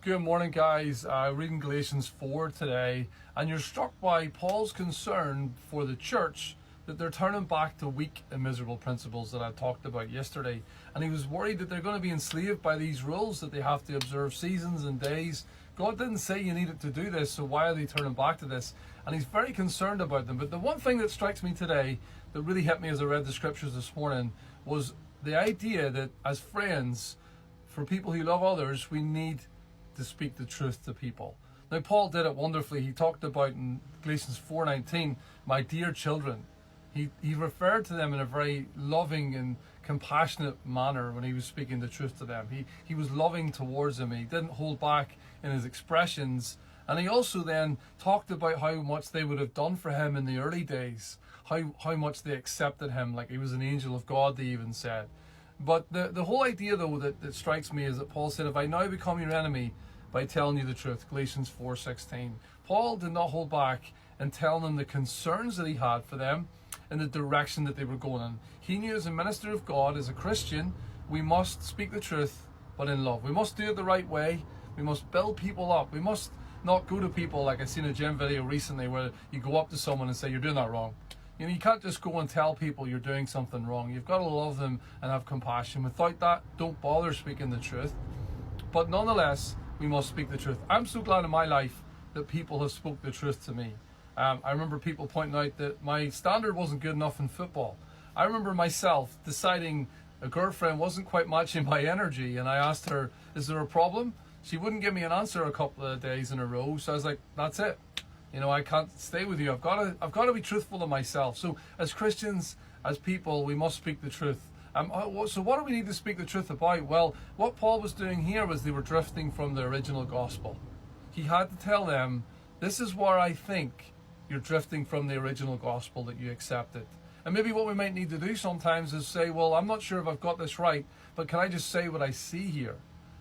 Good morning, guys. Reading Galatians 4 today, and you're struck by Paul's concern for the church that they're turning back to weak and miserable principles that I talked about yesterday. And he was worried that they're going to be enslaved by these rules, that they have to observe seasons and days. God didn't say you needed to do this, so why are they turning back to this? And he's very concerned about them. But the one thing that strikes me today that really hit me as I read the scriptures this morning was the idea that as friends, for people who love others, we need to speak the truth to people. Now, Paul did it wonderfully. He talked about in Galatians 4:19, my dear children. He referred to them in a very loving and compassionate manner when he was speaking the truth to them. He was loving towards them. He didn't hold back in his expressions. And he also then talked about how much they would have done for him in the early days, how much they accepted him, like he was an angel of God, they even said. But the whole idea, though, that strikes me is that Paul said, if I now become your enemy by telling you the truth, Galatians 4:16. Paul did not hold back in telling them the concerns that he had for them and the direction that they were going in. He knew as a minister of God, as a Christian, we must speak the truth, but in love. We must do it the right way. We must build people up. We must not go to people like I seen a gym video recently where you go up to someone and say, you're doing that wrong. You know, you can't just go and tell people you're doing something wrong. You've got to love them and have compassion. Without that, don't bother speaking the truth. But nonetheless, we must speak the truth. I'm so glad in my life that people have spoke the truth to me. I remember people pointing out that my standard wasn't good enough in football. I remember myself deciding a girlfriend wasn't quite matching my energy, and I asked her, is there a problem? She wouldn't give me an answer a couple of days in a row, so I was like, that's it. You know, I can't stay with you. I've got to be truthful to myself. So as Christians, as people, we must speak the truth. So what do we need to speak the truth about? Well, what Paul was doing here was they were drifting from the original gospel. He had to tell them, this is where I think you're drifting from the original gospel that you accepted. And maybe what we might need to do sometimes is say, well, I'm not sure if I've got this right, but can I just say what I see here?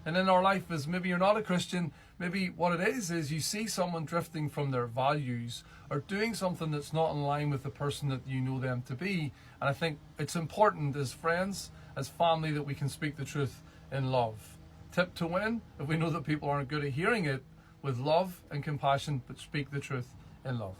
And in our life is maybe you're not a Christian, maybe what it is you see someone drifting from their values or doing something that's not in line with the person that you know them to be. And I think it's important as friends, as family, that we can speak the truth in love. Tip to win, if we know that people aren't good at hearing it, with love and compassion, but speak the truth in love.